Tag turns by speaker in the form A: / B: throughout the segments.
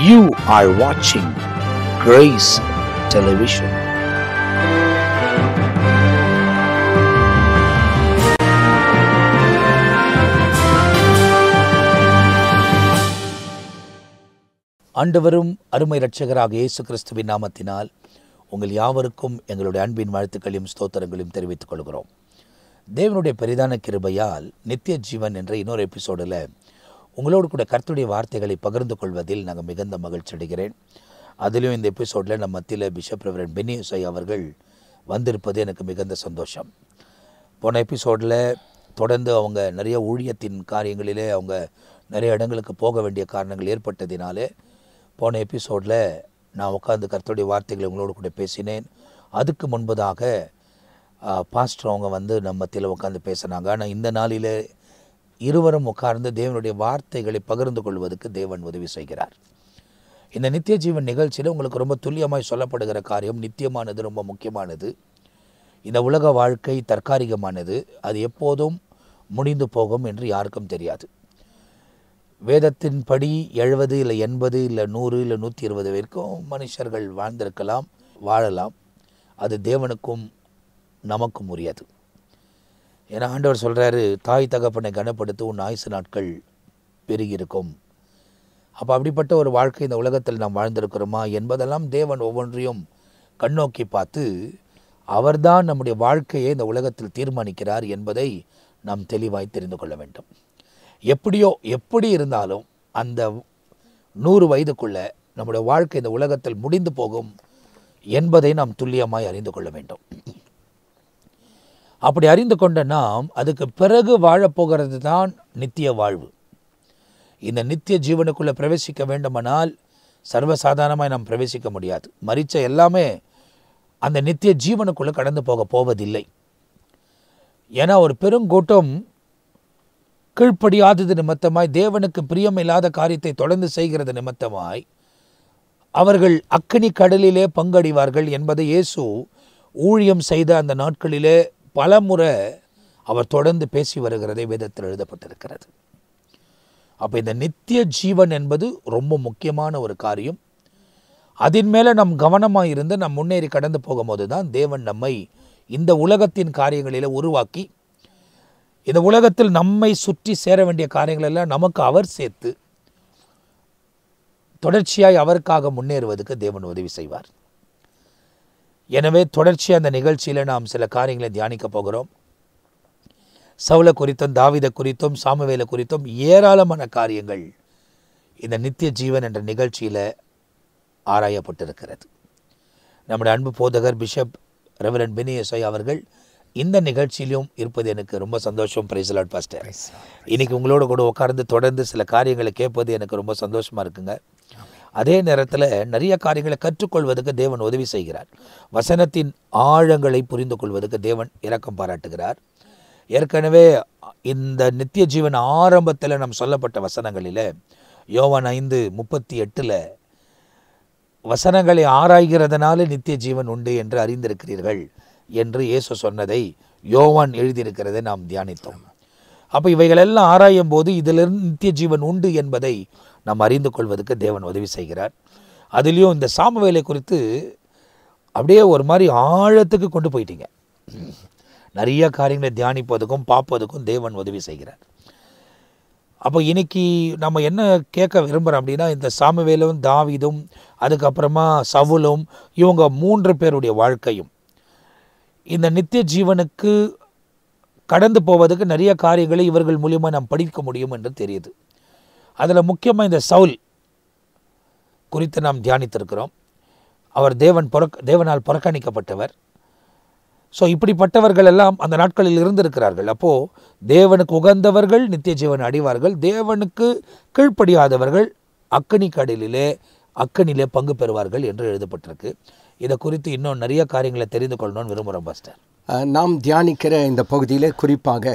A: You are watching Grace Television. ஆண்டவரும் அருமை இரட்சகராக இயேசு கிறிஸ்துவின் நாமத்தினால் உங்கள் யாவருக்கும் எங்களுடைய அன்பின் வாழ்த்துக்களையும் ஸ்தோத்திரங்களையும் தெரிவித்துக் கொள்கிறோம். தேவனுடைய பெரிதான கிருபையால் நித்திய ஜீவன் என்ற இன்னொரு எபிசோடில் உங்களோடு கூட கர்த்தருடைய வார்த்தைகளை பகிர்ந்து கொள்வதில் நாங்கள் மிகுந்த மகிழ்ச்சி அடைகிறேன். அதிலும் இந்த எபிசோடில் நம்ம மத்தியில் பிஷப் ரெவரண்ட் பென்னி யோசை அவர்கள் வந்திருப்பது எனக்கு மிகுந்த சந்தோஷம். போன எபிசோடில் தொடர்ந்து அவங்க நிறைய ஊழியத்தின் காரியங்களிலே அவங்க நிறைய இடங்களுக்கு போக வேண்டிய காரணங்கள் ஏற்பட்டதினாலே போன எபிசோடில் நான் உட்கார்ந்து கர்த்தருடைய வார்த்தைகளை உங்களோடு கூட பேசினேன். அதுக்கு முன்பதாக பாஸ்டர் அவங்க நம்ம மத்தியில் உட்காந்து பேசினாங்க. ஆனால் இந்த நாளில் இருவரும் உட்கார்ந்து தேவனுடைய வார்த்தைகளை பகிர்ந்து கொள்வதற்கு தேவன் உதவி செய்கிறார். இந்த நித்திய ஜீவன் நிகழ்ச்சியில் உங்களுக்கு ரொம்ப துல்லியமாய் சொல்லப்படுகிற காரியம் நித்தியமானது, ரொம்ப முக்கியமானது. இந்த உலக வாழ்க்கை தற்காலிகமானது, அது எப்போதும் முடிந்து போகும் என்று யாருக்கும் தெரியாது. வேதத்தின்படி 70 இல்லை 80 இல்லை 100 இல்லை 120 வரைக்கும் மனுஷர்கள் வாழ்ந்திருக்கலாம், வாழலாம். அது தேவனுக்கும் நமக்கும் உரியது. ஏன்னா ஆண்டவர் சொல்கிறாரு, தாய் தகப்பனை கனப்படுத்த உன் ஆயுசு நாட்கள் பெருகியிருக்கும். அப்போ அப்படிப்பட்ட ஒரு வாழ்க்கை இந்த உலகத்தில் நாம் வாழ்ந்திருக்கிறோமா என்பதெல்லாம் தேவன் ஒவ்வொன்றையும் கண்ணோக்கி பார்த்து அவர்தான் நம்முடைய வாழ்க்கையை இந்த உலகத்தில் தீர்மானிக்கிறார் என்பதை நாம் தெளிவாய் தெரிந்து கொள்ள வேண்டும். எப்படி இருந்தாலும் அந்த 100 வயதுக்குள்ளே நம்முடைய வாழ்க்கை இந்த உலகத்தில் முடிந்து போகும் என்பதை நாம் துல்லியமாய் அறிந்து கொள்ள வேண்டும். அப்படி அறிந்து கொண்ட நாம் அதுக்கு பிறகு வாழப்போகிறது தான் நித்திய வாழ்வு. இந்த நித்திய ஜீவனுக்குள்ளே பிரவேசிக்க வேண்டுமானால் சர்வசாதாரணமாய் நாம் பிரவேசிக்க முடியாது. மரிச்ச எல்லாமே அந்த நித்திய ஜீவனுக்குள்ளே கடந்து போவதில்லை. ஏன்னா ஒரு பெருங்கூட்டம் கீழ்ப்படியாதது நிமித்தமாய், தேவனுக்கு பிரியமில்லாத காரியத்தை தொடர்ந்து செய்கிறது நிமித்தமாய் அவர்கள் அக்கினி கடலிலே பங்கடைவார்கள் என்பதை இயேசு ஊழியம் செய்த அந்த நாட்களிலே பல முறை அவர் தொடர்ந்து பேசி வருகிறதை வேதத்தில் எழுதப்பட்டிருக்கிறது. அப்போ இந்த நித்திய ஜீவன் என்பது ரொம்ப முக்கியமான ஒரு காரியம். அதன் மேலே நம் கவனமாக இருந்து நம் முன்னேறி கடந்து போகும்போது தான் தேவன் நம்மை இந்த உலகத்தின் காரியங்களில் உருவாக்கி இந்த உலகத்தில் நம்மை சுற்றி சேர வேண்டிய காரியங்களெல்லாம் நமக்கு அவர் சேர்த்து தொடர்ச்சியாய் அவருக்காக முன்னேறுவதற்கு தேவன் உதவி செய்வார். எனவே தொடர்ச்சியாக அந்த நிகழ்ச்சியில் நாம் சில காரியங்களை தியானிக்க போகிறோம். சவுலை குறித்தும் தாவீதை குறித்தும் சாமுவேலை குறித்தும் ஏராளமான காரியங்கள் இந்த நித்திய ஜீவன் என்ற நிகழ்ச்சியில் ஆராயப்பட்டிருக்கிறது. நம்முடைய அன்பு போதகர் பிஷப் ரெவரண்ட் பென்னி யோசை அவர்கள் இந்த நிகழ்ச்சியிலும் இருப்பது எனக்கு ரொம்ப சந்தோஷம். Praise lord pastor. இன்னைக்கு உங்களோட கூட உட்கார்ந்து தொடர்ந்து சில காரியங்களை கேட்பது எனக்கு ரொம்ப சந்தோஷமாக இருக்குங்க. அதே நேரத்தில் நிறைய காரியங்களை கற்றுக்கொள்வதற்கு தேவன் உதவி செய்கிறார். வசனத்தின் ஆழங்களை புரிந்து கொள்வதற்கு தேவன் இரக்கம் பாராட்டுகிறார். ஏற்கனவே இந்த நித்திய ஜீவன் ஆரம்பத்தில் நாம் சொல்லப்பட்ட வசனங்களில் யோவான் 5:38 வசனங்களை ஆராய்கிறதுனால நித்திய ஜீவன் உண்டு என்று அறிந்திருக்கிறீர்கள் என்று இயேசு சொன்னதை யோவான் எழுதியிருக்கிறதை நாம் தியானித்தோம். அப்போ இவைகளெல்லாம் ஆராயும் போது இதிலிருந்து நித்திய ஜீவன் உண்டு என்பதை நாம் அறிந்து கொள்வதற்கு தேவன் உதவி செய்கிறார். அதுலேயும் இந்த சாமுவேலை குறித்து அப்படியே ஒரு மாதிரி ஆழத்துக்கு கொண்டு போயிட்டீங்க. நிறைய காரியங்களை தியானிப்பதுக்கும் பார்ப்பதுக்கும் தேவன் உதவி செய்கிறார். அப்போ இன்னைக்கு நம்ம என்ன கேட்க விரும்புகிறோம் அப்படின்னா, இந்த சாமுவேலும் தாவீதும் அதுக்கப்புறமா சவுலும் இவங்க 3 பேருடைய வாழ்க்கையும் இந்த நித்திய ஜீவனுக்கு கடந்து போவதற்கு நிறைய காரியங்களை இவர்கள் மூலியமாக நாம் படிக்க முடியும் என்று தெரியுது. அதில் முக்கியமாக இந்த சவுல் குறித்து நாம் தியானித்திருக்கிறோம். அவர் தேவனால் புறக்கணிக்கப்பட்டவர். ஸோ இப்படிப்பட்டவர்கள் எல்லாம் அந்த நாட்களில் இருந்திருக்கிறார்கள். அப்போது தேவனுக்கு உகந்தவர்கள் நித்திய ஜீவன் அடைவார்கள், தேவனுக்கு கீழ்ப்படியாதவர்கள் அக்கனிலே பங்கு பெறுவார்கள் என்று எழுதப்பட்டிருக்கு. இதை குறித்து இன்னும் நிறைய காரியங்களை தெரிந்து கொள்ளணும்னு விரும்புகிறோம் பாஸ்டர்.
B: நாம் தியானிக்கிற இந்த பகுதியில் குறிப்பாக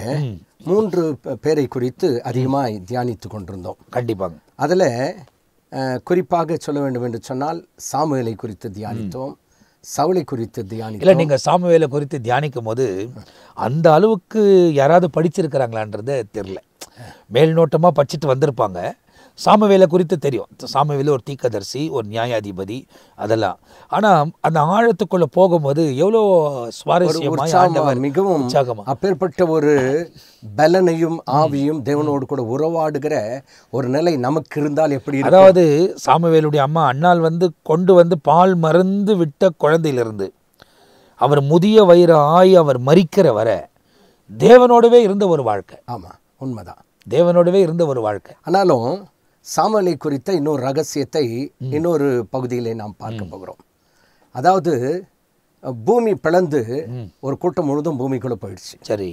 B: 3 பேரை குறித்து அதிகமாக தியானித்து கொண்டிருந்தோம்.
A: கண்டிப்பாக
B: அதில் குறிப்பாக சொல்ல வேண்டும் என்று சொன்னால் சாமுவேலை குறித்து தியானித்தோம், சவுலை குறித்து தியானித்தோம்.
A: இல்லை, நீங்கள் சாமுவேலை குறித்து தியானிக்கும் போது அந்த அளவுக்கு யாராவது படிச்சிருக்கிறாங்களான்றது தெரில. மேல்நோட்டமாக படிச்சுட்டு வந்திருப்பாங்க. சாமுவேலை குறித்து தெரியும். சாமுவேல் ஒரு தீர்க்கதரிசி, ஒரு நியாயாதிபதி, அதெல்லாம். ஆனால் அந்த ஆழத்துக்குள்ளே போகும்போது எவ்வளோ சுவாரஸ்யமாய் ஆண்டவர்
B: மிகவும்
A: உற்சாகமா
B: அப்பேற்பட்ட ஒரு பலனையும் ஆவியும் தேவனோடு கூட உறவாடுகிற ஒரு நிலை நமக்கு இருந்தால் எப்படி இருக்கும்?
A: அதாவது சாமுவேலுடைய அம்மா அன்னாள் கொண்டு வந்து பால் மறந்து விட்ட குழந்தையிலிருந்து அவர் முதிய வயிறு ஆய் அவர் மரிக்கிற வர தேவனோடவே இருந்த ஒரு வாழ்க்கை.
B: ஆமாம், உண்மைதான்,
A: தேவனோடவே இருந்த ஒரு வாழ்க்கை.
B: ஆனாலும் சாமுவேலை குறித்த இன்னொரு ரகசியத்தை இன்னொரு பகுதியிலே நாம் பார்க்க போகிறோம். அதாவது பூமி பிளந்து ஒரு கூட்டம் முழுதும் பூமிக்குள்ளே போயிடுச்சு.
A: சரி,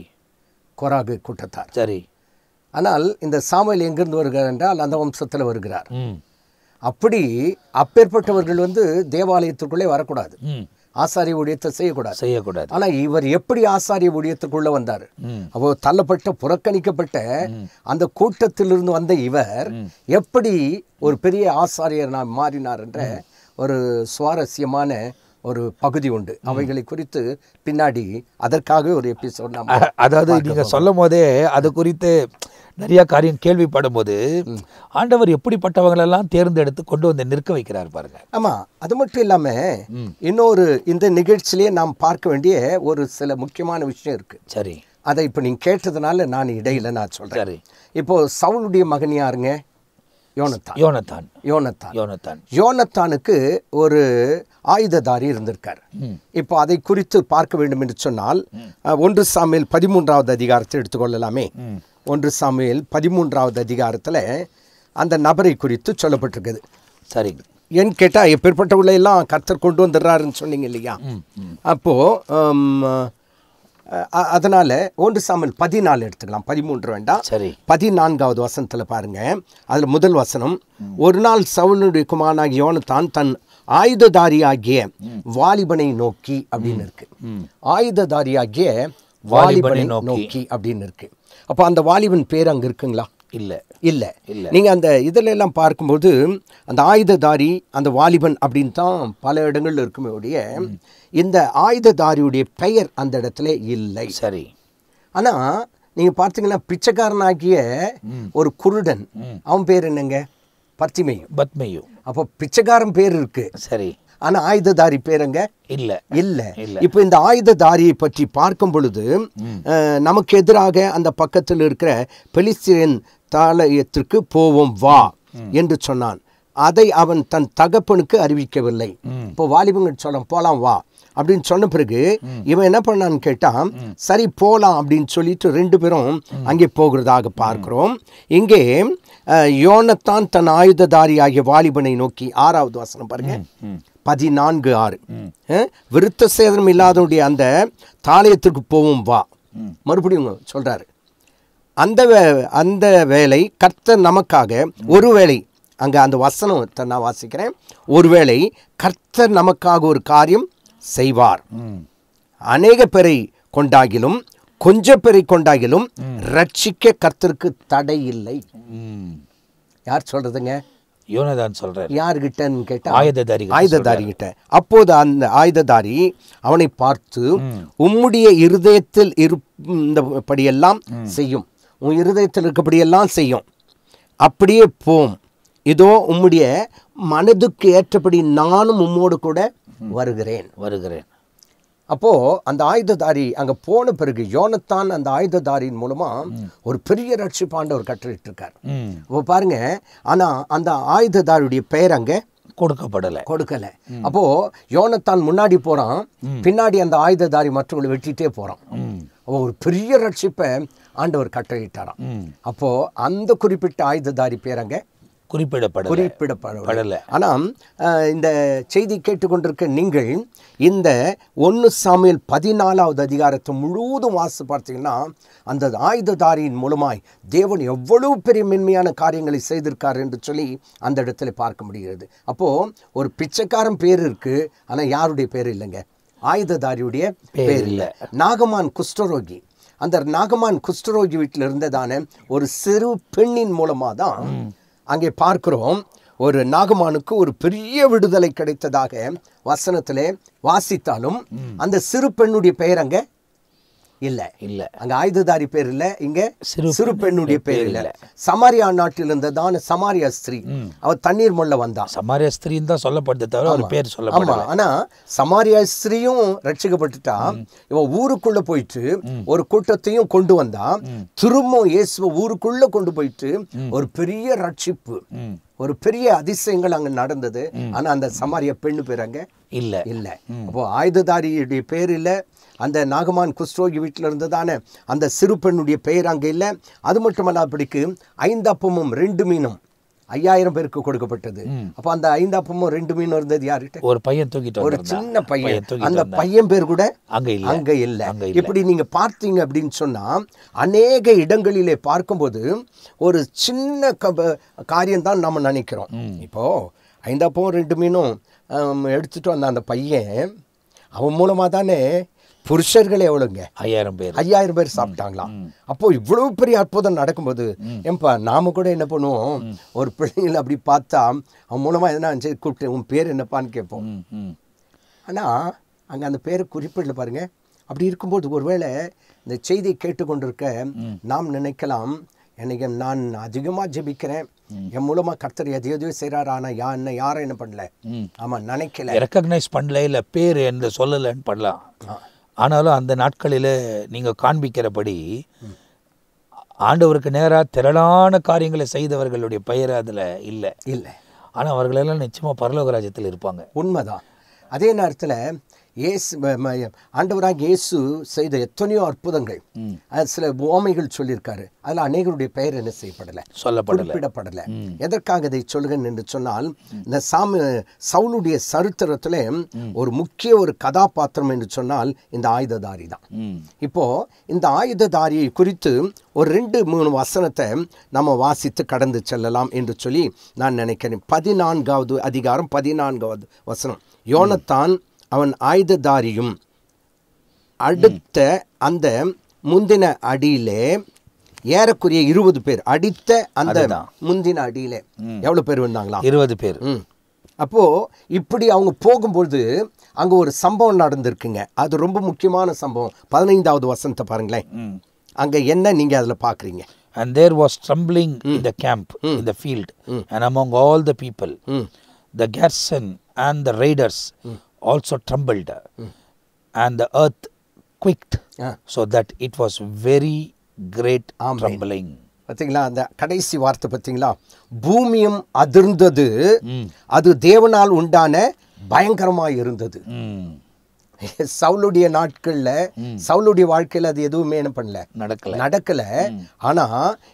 B: கோராகு கூட்டத்தார்.
A: சரி.
B: ஆனால் இந்த சாமுவேல் எங்கிருந்து வருகிறார் என்றால் அந்த வம்சத்தில் வருகிறார். அப்படி அப்பேற்பட்டவர்கள் தேவாலயத்திற்குள்ளே வரக்கூடாது, ஆசாரிய ஊழியத்தை செய்யக்கூடாது. ஆனா இவர் எப்படி ஆசாரிய ஊழியத்துக்குள்ள வந்தார்? அப்போ தள்ளப்பட்ட புறக்கணிக்கப்பட்ட அந்த கூட்டத்திலிருந்து வந்த இவர் எப்படி ஒரு பெரிய ஆசாரியர் மாறினார் என்ற ஒரு சுவாரஸ்யமான ஒரு பகுதி உண்டு. அவைகளை குறித்து பின்னாடி அதற்காக ஒரு எபிசோட் நாம்,
A: அதாவது நீங்க சொல்லும் போதே அது குறித்து நிறைய காரியம் கேள்விப்படும் போது ஆண்டவர் எப்படிப்பட்டவங்களெல்லாம் தேர்ந்தெடுத்து கொண்டு வந்து நிற்க வைக்கிறார் பாருங்க.
B: ஆமா, அது மட்டும் இல்லாம இன்னொரு இந்த நிகழ்ச்சியிலேயே நாம் பார்க்க வேண்டிய ஒரு சில முக்கியமான விஷயம் இருக்கு.
A: சரி,
B: அதை இப்போ நீங்க கேட்டதுனால நான் இடையில நான் சொல்றேன். இப்போ சவுலுடைய மகன் யாருங்க? யோனத்தானுக்கு ஒரு ஆயுததாரி இருந்திருக்கார். இப்போ அதை குறித்து பார்க்க வேண்டும் என்று சொன்னால் 1 சாமுவேல் 13வது அதிகாரத்தை எடுத்துக்கொள்ளலாமே. 1 சாமுவேல் 13வது அதிகாரத்தில் அந்த நபரை குறித்து சொல்லப்பட்டிருக்குது.
A: சரி,
B: ஏன்னு கேட்டால் எப்பேற்பட்டவங்களை எல்லாம் கர்த்தர் கொண்டு வந்துடுறாருன்னு சொன்னீங்க இல்லையா? அப்போது அதனால் 1 சாமுவேல் 14 எடுத்துக்கலாம், 13 வேண்டாம்.
A: சரி,
B: 14வது வசனத்தில் பாருங்க. அதில் முதல் வசனம், ஒரு நாள் சவுலுடைய குமாரனாகிய யோனத்தான் தன் ஆயுததாரியாகிய வாலிபனை நோக்கி அப்படின்னு இருக்கு. ஆயுததாரியாகிய வாலிபனை நோக்கி அப்படின்னு இருக்கு. அப்போ அந்த வாலிபன் பேர் அங்கே இருக்குங்களா? இல்லை. நீங்கள் அந்த இதில் எல்லாம் பார்க்கும்போது அந்த ஆயுததாரி அந்த வாலிபன் அப்படின்னு தான் பல இடங்கள்ல இருக்குமே ஒழிய இந்த ஆயுததாரியுடைய பெயர் அந்த இடத்துல இல்லை.
A: சரி,
B: ஆனால் நீங்கள் பார்த்தீங்கன்னா பிச்சைக்காரனாகிய ஒரு குருடன், அவன் பேர் என்னங்க? பத்மேயு. அப்போ பிச்சைக்காரன் பேர் இருக்கு.
A: சரி,
B: ஆனா ஆயுததாரி பேருங்க இல்ல. இப்போ இந்த ஆயுததாரியை பற்றி பார்க்கும் பொழுது நமக்கு எதிராக அந்த பக்கத்தில் இருக்கிற பெலிஸ்தியன் தாலயத்திற்கு போவோம் வா என்று சொன்னான். அதை அவன் தன் தகப்பனுக்கு அறிவிக்கவில்லை. இப்போ வாலிபங்க சொல்ல போலாம் வா அப்படின்னு சொன்ன பிறகு இவன் என்ன பண்ணான்னு கேட்டான், சரி போலாம் அப்படின்னு சொல்லிட்டு 2 பேரும் அங்கே போகிறதாக பார்க்கிறோம். இங்கே யோனத்தான் தன் ஆயுததாரி ஆகிய வாலிபனை நோக்கி 6வது வசனம் பாருங்க, 14:6, விருத்த சேதனம் இல்லாதவனுடைய அந்த தாலயத்திற்கு போவோம் வா. மறுபடியும் சொல்றாரு, அந்த வேலை கர்த்தர் நமக்காக ஒருவேளை, அங்க அந்த வசனம் நான் வாசிக்கிறேன், ஒருவேளை கர்த்தர் நமக்காக ஒரு காரியம் செய்வார். அநேக பேரை கொண்டாகிலும் கொஞ்ச பேரை கொண்டாகிலும் ரட்சிக்க கர்த்தருக்கு தடை இல்லை. யார் சொல்றதுங்க?
A: யோனத்தான் சொல்றார்.
B: யார்கிட்டன்னு கேட்டா
A: ஆயுததாரி
B: கிட்ட. அப்போது அந்த ஆயுததாரி அவனை பார்த்து, உம்முடைய இருதயத்தில் இருந்தபடியெல்லாம் செய்யும், உன் இருதயத்தில் இருக்கப்படியெல்லாம் செய்யும், அப்படியே போம், இதோ உம்முடைய மனதுக்கு ஏற்றபடி நானும் உம்மோடு கூட வருகிறேன். அப்போ அந்த ஆயுததாரி அங்க போன பிறகு யோனத்தான் அந்த ஆயுததாரியின் மூலமா ஒரு பெரிய ரட்சிப்பாண்டவர் கட்டளிட்டு இருக்கார். அப்போ பாருங்க, ஆனா அந்த ஆயுததாரியுடைய பெயர் அங்க கொடுக்கல. அப்போ யோனத்தான் முன்னாடி போறான், பின்னாடி அந்த ஆயுததாரி மற்றவங்களை வெட்டிட்டே போறான். ஒரு பெரிய ரட்சிப்பை ஆண்டவர் கட்டளிட்டாராம். அப்போ அந்த குறிப்பிட்ட ஆயுததாரி பேர் அங்க குறிப்பிடப்படல. ஆனால் இந்த செய்தி கேட்டுக்கொண்டிருக்க நீங்கள் இந்த 1 சாமுவேல் 14வது அதிகாரத்தை முழுவதும் வாசித்து பார்த்தீங்கன்னா அந்த ஆயுததாரியின் மூலமாய் தேவன் எவ்வளவு பெரிய மென்மையான காரியங்களை செய்திருக்கார் என்று சொல்லி அந்த இடத்துல பார்க்க முடிகிறது. அப்போது ஒரு பிச்சைக்காரன் பேர் இருக்கு, ஆனால் யாருடைய பேர் இல்லைங்க? ஆயுததாரியுடைய பேர் இல்லை. நாகமான் குஷ்டரோகி, அந்த நாகமான் குஷ்டரோகி வீட்டில் இருந்ததான ஒரு சிறு பெண்ணின் மூலமாக தான் அங்கே பார்க்கிறோம் ஒரு நாகமானுக்கு ஒரு பெரிய விடுதலை கிடைத்ததாக வசனத்திலே வாசித்தாலும் அந்த சிறு பெண்ணுடைய பெயர் அங்க இல்ல
A: இல்ல.
B: அங்க ஆயுததாரி பேர் இல்ல, இங்க
A: சிறு
B: சிறு பெண்ணுடைய பேர் இல்ல. சமாரியா நாட்டில் இருந்ததான சமாரியா ஸ்திரீ, அவ தண்ணீர் மொள்ள வந்தான்.
A: சமாரியா ஸ்திரீன்னு தான் சொல்லப்படுது தவிர ஒரு பேர்
B: ஆமா,
A: சொல்லப்படல.
B: ஆனா சமாரியா ஸ்திரீயும் ரட்சிக்கப்பட்டுட்டா. இவன் ஊருக்குள்ள போயிட்டு ஒரு கூட்டத்தையும் கொண்டு வந்தா. திரும்ப இயேசுவை ஊருக்குள்ள கொண்டு போயிட்டு ஒரு பெரிய ரட்சிப்பு, ஒரு பெரிய அதிசயங்கள் அங்க நடந்தது. ஆனா அந்த சமாரியா பெண்ணு பேர் அங்க
A: இல்ல
B: இல்ல. அப்போ ஆயுததாரியுடைய பேர் இல்ல, அந்த நாகமான் குஸ்ரோகி வீட்டில் இருந்ததான அந்த சிறு பெண்ணுடைய பெயர் அங்கே இல்லை. அது மட்டுமல்லாதபடிக்கு 5 அப்பமும் 2 மீனும் 5000 பேருக்கு கொடுக்கப்பட்டது. அப்போ அந்த 5 அப்பமும் 2 மீனும் இருந்தது யார்கிட்ட?
A: ஒரு பையன் தூக்கிட்டு
B: ஒரு சின்ன பையன். அந்த
A: வந்தான்.
B: பையன் பேர் கூட
A: அங்க இல்ல.
B: அங்க இல்ல. இப்படி நீங்க பார்த்தீங்க அப்படின்னு சொன்னா அநேக இடங்களிலே பார்க்கும்போது ஒரு சின்ன காரியம் தான் நம்ம நினைக்கிறோம். இப்போ 5 அப்பமும் 2 மீனும் எடுத்துட்டு வந்த அந்த பையன், அவன் மூலமா தானே புருஷர்களே எவ்வளோங்க? 5000 பேர் சாப்பிட்டாங்களாம். அப்போ இவ்வளவு பெரிய அற்புதம் நடக்கும்போது ஏன்பா நாம கூட என்ன பண்ணுவோம், ஒரு பிள்ளைங்களை அப்படி பார்த்தா அவன் மூலமா எதனா கூப்பிட்டு உன் பேர் என்னப்பான்னு கேட்போம். ஆனா அங்க அந்த பேரை குறிப்பிடல பாருங்க. அப்படி இருக்கும்போது ஒருவேளை இந்த செய்தியை கேட்டுக்கொண்டிருக்க நாம் நினைக்கலாம், எனக்கு நான் அதிகமாக ஜெபிக்கிறேன், என் மூலமா கர்த்தர் எதையோ செய்கிறார், ஆனால் யாரும் என்ன பண்ணல, ஆமா நினைக்கல,
A: ரெக்கக்னைஸ் பண்ணல, இல்லை பேர் என்று சொல்லலைன்னு பண்ணலாம். ஆனாலும் அந்த நாட்களில் நீங்கள் காண்பிக்கிறபடி ஆண்டவருக்கு நேராக திரளான காரியங்களை செய்தவர்களுடைய பெயர் அதில் இல்லை
B: இல்லை.
A: ஆனால் அவர்களெல்லாம் நிச்சயமாக பரலோக ராஜ்யத்தில் இருப்பாங்க.
B: உண்மைதான். அதே நேரத்தில் ஆண்டவராக இயேசு செய்த எத்தனையோ அற்புதங்கள், சில உவமைகள் சொல்லியிருக்காரு. அதில் அநேகருடைய பெயர் என்ன செய்யப்படலை, குறிப்பிடப்படலை. எதற்காக இதை சொல்லுகிறேன் என்று சொன்னால், இந்த சவுலுடைய சரித்திரத்தில் ஒரு முக்கிய ஒரு கதாபாத்திரம் என்று சொன்னால் இந்த ஆயுததாரி தான். இப்போ இந்த ஆயுததாரியை குறித்து ஒரு 2-3 வசனத்தை நம்ம வாசித்து கடந்து செல்லலாம் என்று சொல்லி நான் நினைக்கிறேன். 14வது அதிகாரம் 14வது வசனம். யோனத்தான் அவன் ஆயுததாரியும் அடுத்த அந்த முந்தின அடியிலே ஏறக்குறைய 20 பேர், அடித்த அந்த முந்தின அடியிலே எவ்வளவு பேர் வந்தாங்களா?
A: 20 பேர்.
B: அப்போ இப்படி அவங்க போகும்போது அங்க ஒரு சம்பவம் நடந்திருக்குங்க. அது ரொம்ப முக்கியமான சம்பவம். 15வது வசனத்தை பாருங்களேன். அங்க என்ன நீங்க அதுல பாக்குறீங்க?
A: And there was trembling in the camp, in the field, and among all the people. The garrison and the raiders also trembled, and the earth quaked, so that it was very great trembling.
B: பார்த்தீங்களா அந்த கடைசி வார்த்தை பார்த்தீங்களா? பூமியும் அதிர்ந்தது, அது தேவனால் உண்டான பயங்கரமாக இருந்தது. சவுலுடைய நாட்கள்ல, சவுலுடைய வாழ்க்கையில் அது எதுவுமே என்ன பண்ணல, நடக்கல. ஆனா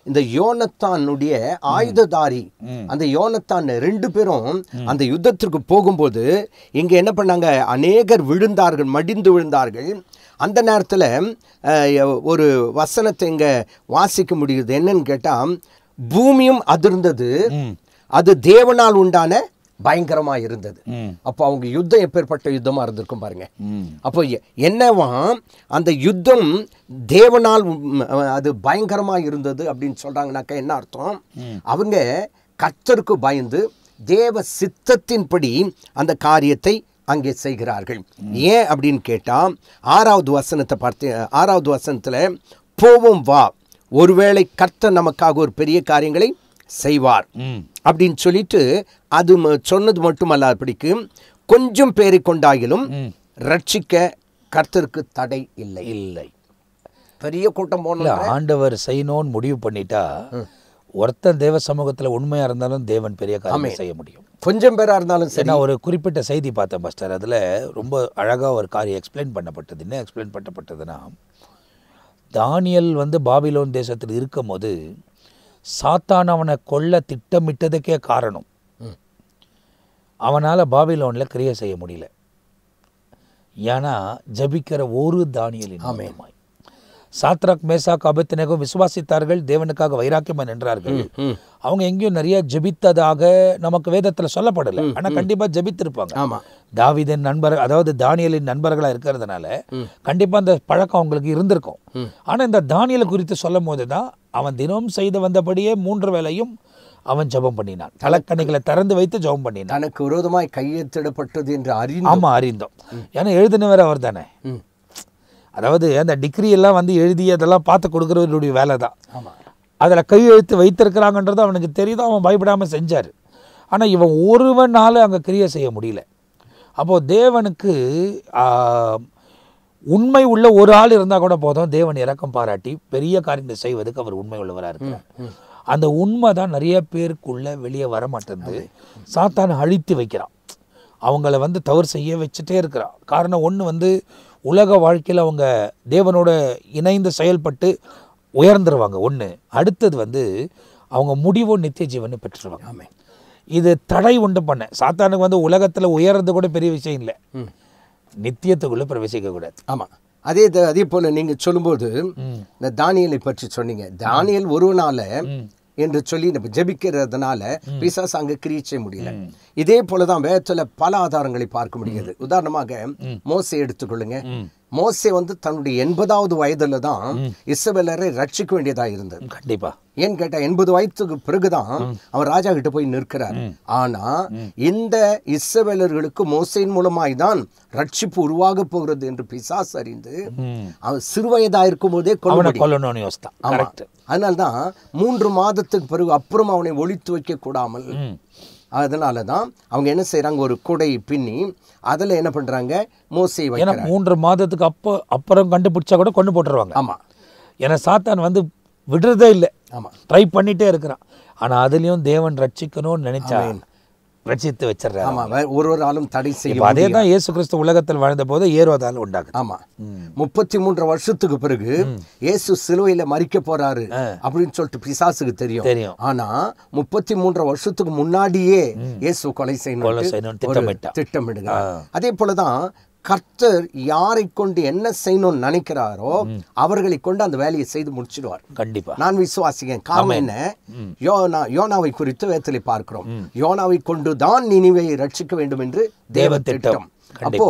B: இந்த யோனத்தானுடைய ஆயுததாரி, அந்த யோனத்தான் 2 பேரும் அந்த யுத்தத்திற்கு போகும்போது இங்க என்ன பண்ணாங்க, அநேகர் விழுந்தார்கள், மடிந்து விழுந்தார்கள். அந்த நேரத்தில் ஒரு வசனத்தை இங்க வாசிக்க முடியுது. என்னன்னு கேட்டா, பூமியும் அதிர்ந்தது, அது தேவனால் உண்டான பயங்கரமா இருந்தது. அப்போ அவங்க யுத்தம் எப்பேற்பட்ட யுத்தமா இருந்திருக்கும் பாருங்க. அப்போ என்னவா அந்த யுத்தம் தேவனால் அது பயங்கரமா இருந்தது அப்படின்னு சொல்றாங்கனாக்கா என்ன அர்த்தம்? அவங்க கர்த்தருக்கு பயந்து தேவ சித்தத்தின்படி அந்த காரியத்தை அங்கே செய்கிறார்கள். ஏன் அப்படின்னு கேட்டா, 6வது வசனத்தை பார்த்து, 6வது வசனத்துல போவோம் வா, ஒருவேளை கர்த்தர் நமக்காக ஒரு பெரிய காரியங்களை செய்வார் அப்படின்னு சொல்லிட்டு அது சொன்னது மட்டுமல்லாதபடிக்கு கொஞ்சம் பேரை கொண்டாயிலும் ரட்சிக்க கர்த்தருக்கு தடை இல்லை. பெரிய கூட்டம் போன
A: ஆண்டவர் செய்யணும்னு முடிவு பண்ணிட்டா, ஒருத்தன் தேவ சமூகத்துல உண்மையா இருந்தாலும் தேவன் பெரிய காரியம் செய்ய முடியும்.
B: கொஞ்சம் பேரா இருந்தாலும் சரி.
A: நான் ஒரு குறிப்பிட்ட செய்தி பார்த்தேன் பாஸ்டர், அதுல ரொம்ப அழகா ஒரு காரியம் எக்ஸ்பிளைன் பண்ணப்பட்டது. என்ன எக்ஸ்பிளைன் பண்ணப்பட்டதுன்னா, தானியல் பாபிலோன் தேசத்தில் இருக்கும் போது சாத்தான் அவனை கொல்ல திட்டமிட்டதுக்கே காரணம், அவனால் பாபிலோனில் கிரியை செய்ய முடியல. ஏன்னா ஜபிக்கிற ஒரு தானியலின் மூலமாய் சாத்ராக் மேசாக் அபேத்நேகோ விசுவாசித்தார்கள், தேவனுக்காக வைராக்கியமா நின்றார்கள். அவங்க எங்கேயும் நிறைய ஜபித்ததாக நமக்கு வேதத்தில் சொல்லப்படலை, ஆனால் கண்டிப்பாக ஜபித்திருப்பாங்க. தாவீதின் நண்பர், அதாவது தானியலின் நண்பர்களாக இருக்கிறதுனால கண்டிப்பாக அந்த பழக்கம் அவங்களுக்கு இருந்திருக்கும். ஆனால் இந்த தானியலை குறித்து சொல்லும் போது தான் அவன் தினம் செய்து வந்தபடியே 3 வேளையும் அவன் ஜெபம் பண்ணினான், தலைக்கணிகளை திறந்து வைத்து ஜெபம் பண்ணினான்.
B: தனக்கு விரோதமாய் கையெழுத்திடப்பட்டது என்று
A: அறிந்தோம். ஏன்னா எழுதினவர் அவர் தானே. அதாவது அந்த டிகிரி எல்லாம் வந்து எழுதி அதெல்லாம் பார்த்து கொடுக்குறவருடைய வேலை தான்.
B: ஆமாம்.
A: அதில் கையெழுத்து வைத்திருக்கிறாங்கன்றது அவனுக்கு தெரியுது, அவன் பயப்படாமல் செஞ்சார். ஆனால் இவன் ஒருவனால் அங்கே கிரியை செய்ய முடியல. அப்போது தேவனுக்கு உண்மை உள்ள ஒரு ஆள் இருந்தால் கூட போதும், தேவன் இரக்கம் பாராட்டி பெரிய காரியத்தை செய்வதுக்கு அவர் உண்மை உள்ளவராக இருக்கிறார். அந்த உண்மை தான் நிறைய பேருக்குள்ள வெளியே வர மாட்டேங்குது. சாத்தான் அழித்து வைக்கிறான், அவங்கள வந்து தவறு செய்ய வச்சுட்டே இருக்கிறான். காரணம் ஒன்று வந்து உலக வாழ்க்கையில் அவங்க தேவனோட இணைந்து செயல்பட்டு உயர்ந்துருவாங்க ஒன்று. அடுத்தது வந்து அவங்க முடிவோ நித்திய ஜீவனை பெற்றுருவாங்க.
B: ஆமாம்.
A: இது தடை உண்டு பண்ண சாத்தானுக்கு வந்து உலகத்தில் உயர்றது கூட பெரிய விஷயம் இல்லை, நித்தியத்துக்குள்ளே பிரவேசிக்கக்கூடாது.
B: ஆமாம். அதே போல் நீங்கள் சொல்லும்போது இந்த தானியலை பற்றி சொன்னீங்க. தானியல் ஒருவனால என்று சொல்லி நம்ம ஜெபிக்கிறதுனால பிசாசு அங்கே கிரியை செய்ய முடியல. இதே போலதான் வேதத்துல பல ஆதாரங்களை பார்க்க முடியாது. உதாரணமாக மோசே எடுத்துக்கொள்ளுங்க. மோசே வந்து தன்னுடைய 80வது வயதுல தான் இஸ்ரவேலரை ரட்சிக்க வேண்டியதா இருந்தது.
A: கண்டிப்பா.
B: ஏன்னு கேட்டா 80 வயதுக்கு பிறகுதான் அவர் ராஜா கிட்ட போய் நிற்கிறார். ஆனா இந்த இஸ்ரவேலர்களுக்கு மோசையின் மூலமாய் தான் ரட்சிப்பு உருவாக போகிறது என்று பிசாசு அறிந்து அவன் சிறுவயதா இருக்கும் போதே
A: கொல்லணும்னு யோசித்தான்.
B: அதனால்தான் 3 மாதத்துக்கு பிறகு அப்புறம் அவனை ஒழித்து வைக்க கூடாமல், அதனால தான் அவங்க என்ன செய்யறாங்க, ஒரு குடை பின்னி அதுல என்ன பண்றாங்க, மோசே வைக்கிறாங்க.
A: 3 மாதத்துக்கு அப்புறம் கண்டுபிடிச்சா கூட கொண்டு போட்டுருவாங்க.
B: ஆமா.
A: ஏன்னா சாத்தான் வந்து விடுறதே இல்லை.
B: ஆமா.
A: ட்ரை பண்ணிட்டே இருக்கிறான். ஆனா அதுலயும் தேவன் ரட்சிக்கணும்னு நினைச்சா ரட்சித்து வச்சிடறாரு.
B: ஆமா. ஒரு ஆளும் தடை செய்ய.
A: அதே தான் இயேசு கிறிஸ்து உலகத்தில் வாழ்ந்த போது ஏரோதால் உண்டாகுது.
B: ஆமா. 33 வருஷத்துக்கு பிறகு இயேசு சிலுவையில மரிக்க போறாரு அப்படின்னு சொல்லிட்டு பிசாசுக்கு தெரியும். ஆனா 33 வருஷத்துக்கு முன்னாடியே இயேசு கொலை செய்யணும் திட்டமிடுகிறார். அதே போலதான் கர்த்தர் யாரை கொண்டு என்ன செய்யணும்னு நினைக்கிறாரோ அவர்களை கொண்டு அந்த வேலையை செய்து முடிச்சிடுவார்.
A: கண்டிப்பா
B: நான் விசுவாசிக்கிறேன். காரணம் என்ன, யோனாவை குறித்து வேதத்திலே பார்க்கிறோம். யோனாவை கொண்டு தான் நினிவேயை ரட்சிக்க வேண்டும் என்று தேவ திட்டம். அப்போ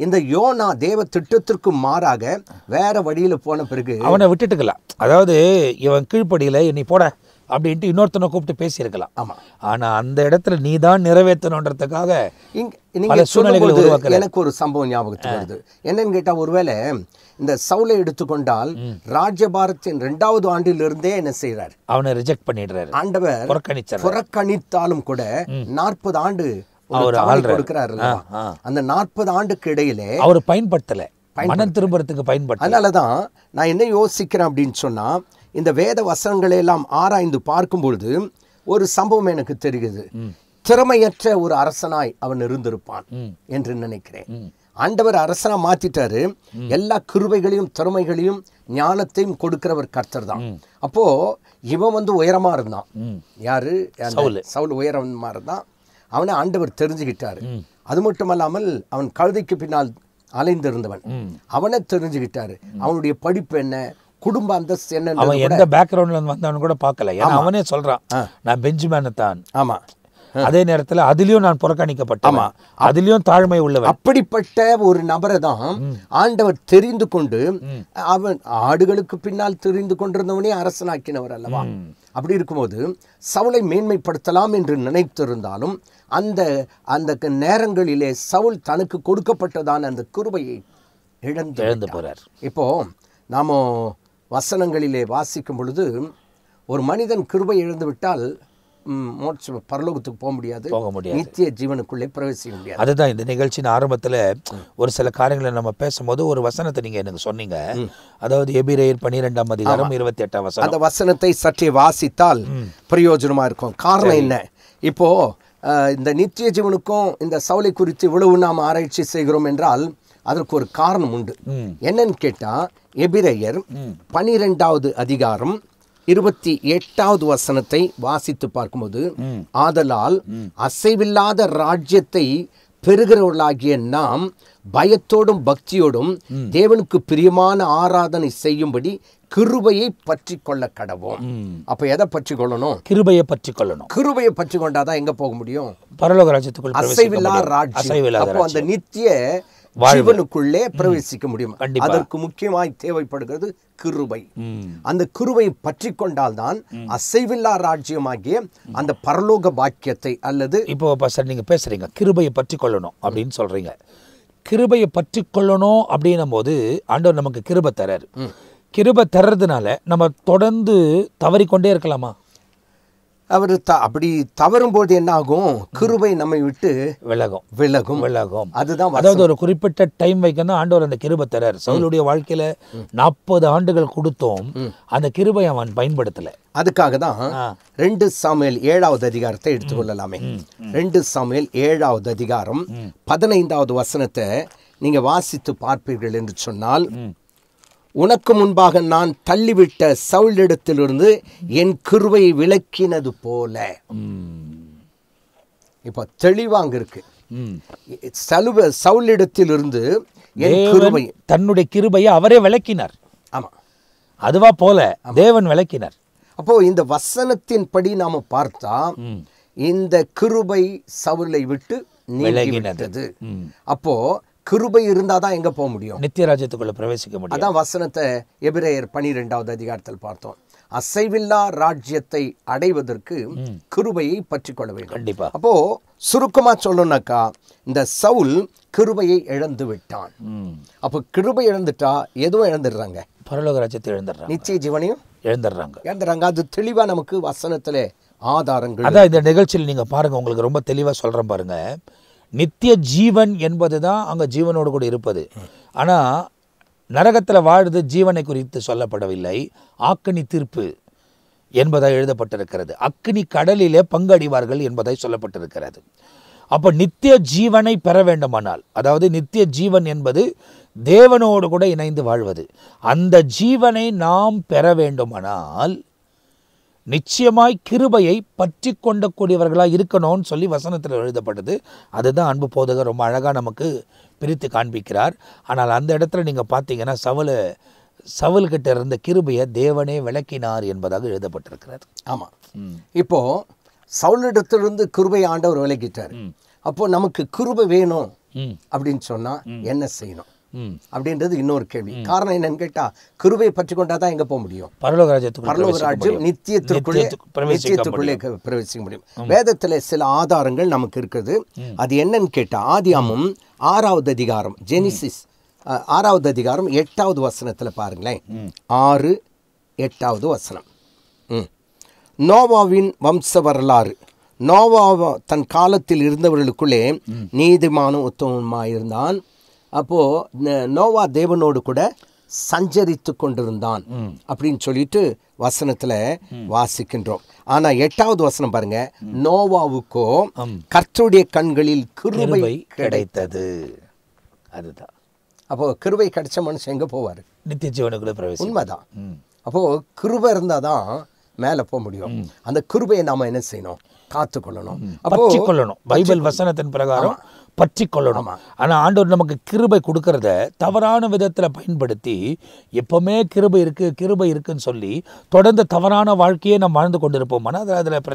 B: இந்த யோனா தேவ திட்டத்திற்கு மாறாக வேற வழியில போன பிறகு
A: அவனை விட்டுட்டுக்கலாம். அதாவது இவன் கீழ்ப்படியில நீ போட அப்படின்ட்டு இன்னொருத்தனை கூப்பிட்டு பேசியிருக்கலாம்.
B: ஆமா.
A: ஆனா அந்த இடத்துல நீ தான் நிறைவேற்றணுன்றதுக்காக
B: எனக்கு ஒரு சம்பவம் ஞாபகத்துக்கு வருது. என்னன்னு கேட்டா, ஒருவேளை இந்த சவுலை எடுத்துக்கொண்டால் ராஜ்யபாரத்தின் 2வது ஆண்டிலிருந்தே என்ன செய்யறாரு,
A: அவனை ரிஜெக்ட் பண்ணிடுறாரு.
B: ஆண்டவர் புறக்கணித்தாலும் கூட 40 ஆண்டு கொடுக்கிறாரு. அந்த 40 ஆண்டுக்கு இடையிலே அவர்
A: பயன்படுத்தல, மனம் திரும்புறதுக்கு பயன்படுத்த.
B: அதனாலதான் நான் என்ன யோசிக்கிறேன் அப்படின்னு சொன்னா, இந்த வேத வசனங்களை எல்லாம் ஆராய்ந்து பார்க்கும் பொழுது ஒரு சம்பவம் எனக்கு தெரிகிறது. திறமையற்ற ஒரு அரசனாய் அவன் இருந்திருப்பான் என்று நினைக்கிறேன். ஆண்டவர் அரசனா மாத்திட்டாரு. எல்லா கிருபைகளையும் திறமைகளையும் ஞானத்தையும் கொடுக்கிறவர் கர்த்தர் தான். அப்போ இவன் வந்து உயரமா இருந்தான். யாரு? சவுல் உயரமா இருந்தான். அவனை ஆண்டவர் தெரிஞ்சுக்கிட்டாரு. அது மட்டுமல்லாமல் அவன் கழுதைக்கு பின்னால் அலைந்திருந்தவன். அவனை தெரிஞ்சுக்கிட்டாரு. அவனுடைய படிப்பு என்ன, குடும்ப அந்தஸ்து என்ன,
A: அவன் எந்த பேக்ரவுண்ட்ல வந்தவனு கூட பார்க்கல. ஏன்னா அவனே சொல்றான், நான் பெஞ்சமின் தான்.
B: ஆமா.
A: அதே நேரத்தில் அதிலையும் நான் புறக்கணிக்கப்பட்டேன், அதிலையும் தாழ்மை உள்ளவன்.
B: அப்படிப்பட்ட ஒரு நபரை தான் ஆண்டவர் தெரிந்து கொண்டு அவன் ஆடுகளுக்கு பின்னால் தெரிந்து கொண்டிருந்தவனே அரசனாக்கினவர் அல்லவா. அப்படி இருக்கும்போது சவுலை மேன்மைப்படுத்தலாம் என்று நினைத்திருந்தாலும் அந்த அந்த நேரங்களிலே சவுல் தனக்கு கொடுக்கப்பட்டதான அந்த கிருபையை இழந்து போறார். இப்போ நாம வசனங்களிலே வாசிக்கும் பொழுது ஒரு மனிதன் கிருபை இழந்து விட்டால் பரலோகத்துக்கு போக முடியாது, நித்திய ஜீவனுக்குள்ளே பிரவேசிக்க முடியாது.
A: அதுதான் இந்த நிகழ்ச்சியின் ஆரம்பத்தில் ஒரு சில காரியங்களை நம்ம பேசும்போது ஒரு வசனத்தை நீங்க எனக்கு சொன்னீங்க. அதாவது எபிரேயர் 12ஆம் அதிகாரம் 28ஆம் வசனம்.
B: அந்த வசனத்தை சற்றே வாசித்தால் பிரயோஜனமா இருக்கும். காரணம் என்ன, இப்போ இந்த நித்திய ஜீவனுக்கும் இந்த சவுலை குறித்து இவ்வளவு நாம் ஆராய்ச்சி செய்கிறோம் என்றால் அதற்கு ஒரு காரணம் உண்டு. என்னன்னு கேட்டா, எபிரேயர் 12வது அதிகாரம் 28வது வசனத்தை வாசித்து பார்க்கும்போது, ஆதலால் அசைவில்லாத ராஜ்யத்தை பெறுகிறவர்களாகிய நாம் பயத்தோடும் பக்தியோடும் தேவனுக்கு பிரியமான ஆராதனை செய்யும்படி கிருபையை பற்றி கொள்ள கடவோம். அப்ப எதை பற்றி கொள்ளணும்?
A: கிருபையை பற்றி கொள்ளணும்.
B: கிருபையை பற்றி கொண்டாதான் எங்க போக முடியும்?
A: பரலோக ராஜ்யத்துக்குள்.
B: அசைவில்லா ராஜ்யம். அப்போ அந்த நித்திய ஜீவனுக்குள்ளே பிரவேசிக்க முடியும். அதற்கு முக்கியமாய் தேவைப்படுகிறது கிருபை. அந்த கிருபையை பற்றி கொண்டால்தான் அசைவில்லா ராஜ்யமாகிய அந்த பரலோக பாக்கியத்தை, அல்லது
A: இப்போ சார் நீங்க பேசுறீங்க கிருபையை பற்றி கொள்ளணும் அப்படின்னு சொல்றீங்க. கிருபையை பற்றி கொள்ளணும் அப்படின்னும் போது ஆண்டவர் நமக்கு கிருபை தர்றாரு. கிருபை தர்றதுனால நம்ம தொடர்ந்து தவறிக்கொண்டே இருக்கலாமா?
B: அவர் அப்படி தவறும்போது என்ன ஆகும்? கிருபை நம்மை விட்டு விலகும். அதுதான்,
A: அதாவது ஒரு குறிப்பிட்ட டைம் வைக்கணும் ஆண்டவர் அந்த கிருபை தர்றார். சவுலுடைய வாழ்க்கையில 40 ஆண்டுகள் கொடுத்தோம், அந்த கிருபை அவன் பயன்படுத்தல.
B: அதுக்காக தான் 2 சாமுவேல் 7வது அதிகாரத்தை எடுத்துக்கொள்ளலாமே. 2 சாமுவேல் 7வது அதிகாரம் 15வது வசனத்தை நீங்க வாசித்து பார்ப்பீர்கள் என்று சொன்னால், உனக்கு முன்பாக நான் தள்ளிவிட்ட சவுலிடத்திலிருந்து என் கிருபையை விலக்கினது போல. இப்ப தெளிவாங்க இருக்கு. சவுலிடத்திலிருந்து என் கிருபை,
A: தன்னுடைய கிருபையை அவரே விலக்கினார்.
B: ஆமா, அதுவா
A: போல தேவன் விலக்கினார்.
B: அப்போ இந்த வசனத்தின்படி நாம பார்த்தா இந்த கிருபை சவுலை விட்டு நீங்கிவிட்டது. அப்போ கிருபை இருந்தாதான் எங்க போக முடியும்?
A: நித்திய ராஜ்யத்துக்குள்ள பிரவேசிக்க முடியும்.
B: அதான் வசனத்தை எபிரேயர் 12வது அதிகாரத்தில் பார்த்தோம். அசைவில்லா ராஜ்யத்தை அடைவதற்கு கிருபையை பற்றி கொள்ள வேண்டும்.
A: கண்டிப்பா.
B: அப்போ சுருக்கமா சொல்லணும்னாக்கா, இந்த சவுல் கிருபையை இழந்து விட்டான். அப்போ கிருபை இழந்துட்டா எதுவும் இழந்துடுறாங்க,
A: பரலோக ராஜ்யத்தை இழந்துடுறாங்க,
B: நிச்சய ஜீவனையும்
A: இழந்துடுறாங்க.
B: அது தெளிவா நமக்கு வசனத்திலே ஆதாரங்கள்.
A: அதான் இந்த நிகழ்ச்சியில் நீங்க பாருங்க, உங்களுக்கு ரொம்ப தெளிவா சொல்றேன் பாருங்க. நித்திய ஜீவன் என்பது தான் அங்கே ஜீவனோடு கூட இருப்பது. ஆனால் நரகத்தில் வாழ்வது ஜீவனை குறித்து சொல்லப்படவில்லை, ஆக்கினி தீர்ப்பு என்பதாய் எழுதப்பட்டிருக்கிறது. அக்கினி கடலிலே பங்கடிவார்கள் என்பதாய் சொல்லப்பட்டிருக்கிறது. அப்போ நித்திய ஜீவனை பெற வேண்டுமானால், அதாவது நித்திய ஜீவன் என்பது தேவனோடு கூட இணைந்து வாழ்வது, அந்த ஜீவனை நாம் பெற வேண்டுமானால் நிச்சயமாய் கிருபையை பற்றி கொண்டக்கூடியவர்களாக இருக்கணும்னு சொல்லி வசனத்தில் எழுதப்பட்டது. அதுதான் அன்பு போதகர் ரொம்ப அழகாக நமக்கு பிரித்து காண்பிக்கிறார். ஆனால் அந்த இடத்துல நீங்கள் பார்த்தீங்கன்னா சவுல்கிட்ட இருந்த கிருபையை தேவனே விளக்கினார் என்பதாக எழுதப்பட்டிருக்கிறது.
B: ஆமாம். இப்போ சவுலிடத்திலிருந்து கிருபை ஆண்டவர் விலக்கிட்டார். அப்போ நமக்கு கிருபை வேணும் அப்படின்னு சொன்னால் என்ன செய்யணும் அப்படின்றது இன்னொரு கேள்வி. காரணம் என்னன்னு கேட்டா, கிருபையை பற்றி கொண்டாதான் எங்க போக முடியும்? பரலோக ராஜ்யம் நித்தியத்திற்குள்ளே பிரவேசிக்க முடியும். வேதத்துல சில ஆதாரங்கள் நமக்கு இருக்குது. அது என்னன்னு கேட்டா, ஆதியாகமம் 6வது அதிகாரம், ஜெனிசிஸ் 6வது அதிகாரம் 8வது வசனத்துல பாருங்களேன். 6-8வது வசனம். நோவாவின் வம்ச வரலாறு. நோவா தன் காலத்தில் இருந்தவர்களுக்குள்ளே நீதிமானும் உத்தமமாயிருந்தான். அப்போது நோவா தேவனோடு கூட சஞ்சரித்து கொண்டிருந்தான் அப்படின்னு சொல்லிட்டு வசனத்தில் வாசிக்கின்றோம். ஆனால் 8வது வசனம் பாருங்க, நோவாவுக்கோ கர்த்தருடைய கண்களில் கிருபை கிடைத்தது. அதுதான். அப்போ கிருபை கிடைச்ச மனுஷன் எங்கே போவார்? நித்திய ஜீவனுக்குள்ள பிரவேசம். உண்மைதான். அப்போது கிருபை இருந்தால் தான் மேலே போக முடியும். அந்த கிருபையை நாம் என்ன செய்யணும்? காத்துக்கொள்ளணும்,
A: கொள்ளணும். பைபிள் வசனத்தின் பிரகாரம் பற்றி கொள்ளணும். ஆனால் ஆண்டவர் நமக்கு கிருபை கொடுக்கறத தவறான விதத்தில் பயன்படுத்தி எப்பவுமே கிருபை இருக்குன்னு சொல்லி தொடர்ந்து தவறான வாழ்க்கையை நம்ம வாழ்ந்து கொண்டிருப்போம். ஆனால் அதில்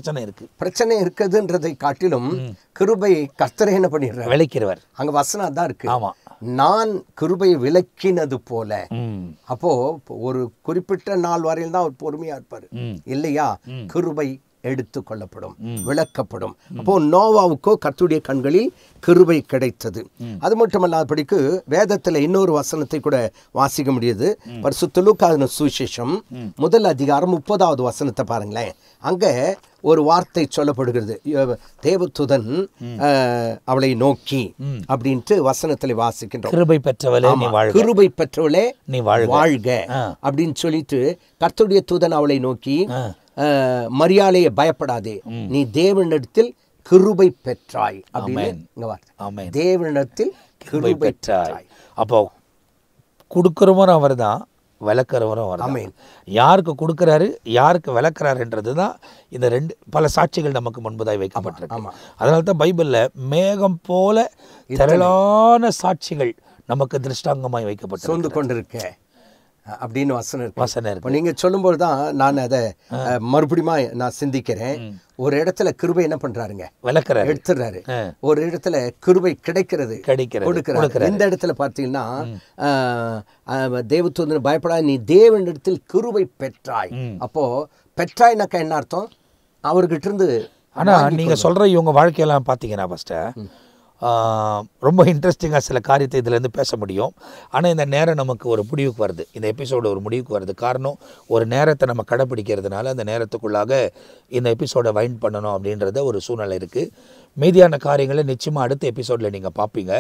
A: பிரச்சனை இருக்குதுன்றதை காட்டிலும் கிருபை கர்த்தரை என்ன பண்ணிடுறார்? விளக்கிறவர். அங்கே வசனம் தான் இருக்கு. ஆமாம், நான் கிருபையை விளக்கினது போல. அப்போ ஒரு குறிப்பிட்ட நாள் வரையில் தான் அவர் பொறுமையா இருப்பார் இல்லையா? கிருபை எடுத்து கொள்ளப்படும், விளக்கப்படும். அப்போ நோவாவுக்கோ கர்த்தருடைய கண்களில் கிருபை கிடைத்தது. அது மட்டுமல்லாதபடிக்கு வேதத்தில் இன்னொரு வசனத்தை கூட வாசிக்க முடியுது. பரிசுத்த லூக்கா சுவிசேஷம் 1 அதிகாரம் 30வது வசனத்தை பாருங்களேன். அங்க ஒரு வார்த்தை சொல்லப்படுகிறது. தேவதூதன் அவளை நோக்கி அப்படின்ட்டு வசனத்தில் வாசிக்கின்றோம். கிருபை பெற்றவளே நீ வாழ்க அப்படின்னு சொல்லிட்டு கர்த்தருடைய தூதன் அவளை நோக்கி, மரியாதையை பயப்படாதே, நீ தேவனிடத்தில் கிருபை பெற்றாய் அப்படின்னு. தேவனிடத்தில் கிருபை பெற்றாய். அப்போ கொடுக்கிறவரும் அவர் தான், விளக்குறவரும் அவர் தான். யாருக்கு கொடுக்குறாரு, யாருக்கு விளக்குறாருன்றது தான் இந்த பல சாட்சிகள் நமக்கு முன்பதாய் வைக்கப்பட்டிருக்கு. அதனால தான் பைபிளில் மேகம் போல திரளான சாட்சிகள் நமக்கு திருஷ்டாங்கமாய் வைக்கப்பட்டு
B: சொந்து கொண்டிருக்க அப்படின்னு வசனம் இருக்கு. நீங்க சொல்லும்போது தான் நான் அதை மறுபடியும் நான் சிந்திக்கிறேன். ஒரு இடத்துல கிருபை என்ன பண்றாருங்க? விளக்குறாரு, எடுத்துறாரு. ஒரு இடத்துல கிருபை கிடைக்கிறது, கொடுக்கிறாரு. இந்த இடத்துல பார்த்தீங்கன்னா தேவதூதன் பயப்படாத, நீ தேவனிடத்தில் கிருபை பெற்றாய். அப்போ பெற்றாய்னாக்கா என்ன அர்த்தம்? அவர்கிட்ட இருந்து.
A: ஆனா நீங்க சொல்ற இவங்க வாழ்க்கையெல்லாம் பார்த்தீங்கன்னா ஃபர்ஸ்ட் ரொம்ப இன்ட்ரெஸ்டிங்காக சில காரியத்தை இதிலேருந்து பேச முடியும். ஆனால் இந்த நேரம் நமக்கு ஒரு முடிவுக்கு வருது, இந்த எபிசோடு ஒரு முடிவுக்கு வருது. காரணம், ஒரு நேரத்தை நம்ம கடைப்பிடிக்கிறதுனால அந்த நேரத்துக்குள்ளாக இந்த எபிசோடை வைண்ட் பண்ணணும் அப்படின்றத ஒரு சூழ்நிலை இருக்குது. மீதியான காரியங்களை நிச்சயமாக அடுத்த எபிசோடில் நீங்கள் பார்ப்பீங்க.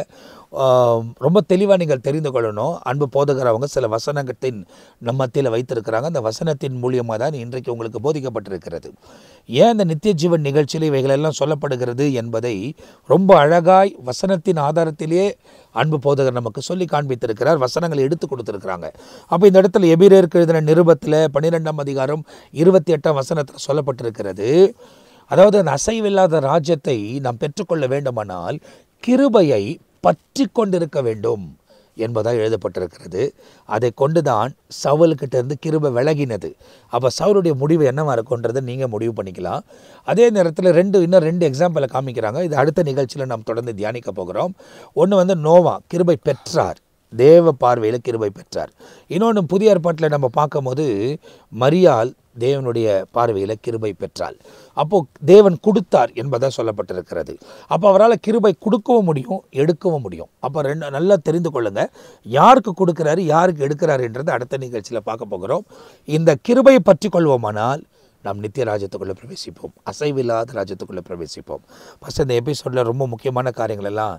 A: ரொம்ப தெளிவாக நீங்கள் தெரிந்து கொள்ளணும். அன்பு போதகரவங்க சில வசனத்தின் நம்ம மத்தியில் வைத்திருக்கிறாங்க. அந்த வசனத்தின் மூலியமாக தான் இன்றைக்கு உங்களுக்கு போதிக்கப்பட்டிருக்கிறது. ஏன் இந்த நித்திய ஜீவன் நிகழ்ச்சியில் இவைகளெல்லாம் சொல்லப்படுகிறது என்பதை ரொம்ப அழகாய் வசனத்தின் ஆதாரத்திலேயே அன்பு போதகர் நமக்கு சொல்லி காண்பித்திருக்கிறார். வசனங்களை எடுத்து கொடுத்துருக்கிறாங்க. அப்போ இந்த இடத்துல எபிரேயருக்கு எழுதின நிருபத்தில் 12ஆம் அதிகாரம் 28ஆம் வசனத்தில் சொல்லப்பட்டிருக்கிறது. அதாவது அந்த அசைவில்லாத ராஜ்யத்தை நாம் பெற்றுக்கொள்ள வேண்டுமானால் கிருபையை பற்றி கொண்டிருக்க வேண்டும் என்பதாக எழுதப்பட்டிருக்கிறது. அதை கொண்டுதான் சவுல்கிட்ட இருந்து கிருபை விலகினது. அப்போ சவுலுடைய முடிவு என்னவா இருக்குன்றதை நீங்கள் முடிவு பண்ணிக்கலாம். அதே நேரத்தில் இன்னும் ரெண்டு எக்ஸாம்பிளை காமிக்கிறாங்க. இது அடுத்த நிகழ்ச்சியில் நாம் தொடர்ந்து தியானிக்க போகிறோம். ஒன்று நோவா கிருபை பெற்றார், தேவ பார்வையில் கிருபை பெற்றார். இன்னொன்று புதிய ஏற்பாட்டில் நம்ம பார்க்கும்போது மரியாள் தேவனுடைய பார்வையில் கிருபை பெற்றாள். அப்போது தேவன் கொடுத்தார் என்பதாக சொல்லப்பட்டிருக்கிறது. அப்போ அவரால் கிருபை கொடுக்கவும் முடியும், எடுக்கவும் முடியும். அப்போ நல்லா தெரிந்து கொள்ளுங்கள், யாருக்கு கொடுக்குறாரு யாருக்கு எடுக்கிறாருன்றது அடுத்த நிகழ்ச்சியில் பார்க்க போகிறோம். இந்த கிருபையை பற்றி கொள்வோமானால் நாம் நித்திய ராஜ்யத்துக்குள்ளே பிரவேசிப்போம், அசைவில்லாத ராஜ்யத்துக்குள்ளே பிரவேசிப்போம். ஃபஸ்ட் இந்த எபிசோடில் ரொம்ப முக்கியமான காரியங்கள் எல்லாம்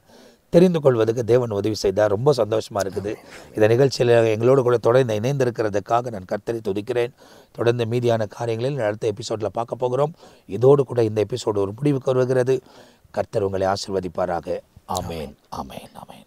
A: தெரிந்து கொள்வதற்கு தேவன் உதவி செய்தார். ரொம்ப சந்தோஷமாக இருக்குது. இந்த நிகழ்ச்சியில் எங்களோடு கூட தொடர்ந்து இணைந்திருக்கிறதுக்காக நான் கர்த்தரை துதிக்கிறேன். தொடர்ந்து மீதியான காரியங்களில் அடுத்த எபிசோடில் பார்க்க போகிறோம். இதோடு கூட இந்த எபிசோடு ஒரு முடிவுக்கு வருகிறது. கர்த்தர் உங்களை ஆசீர்வதிப்பாராக. ஆமேன், ஆமேன், ஆமேன்.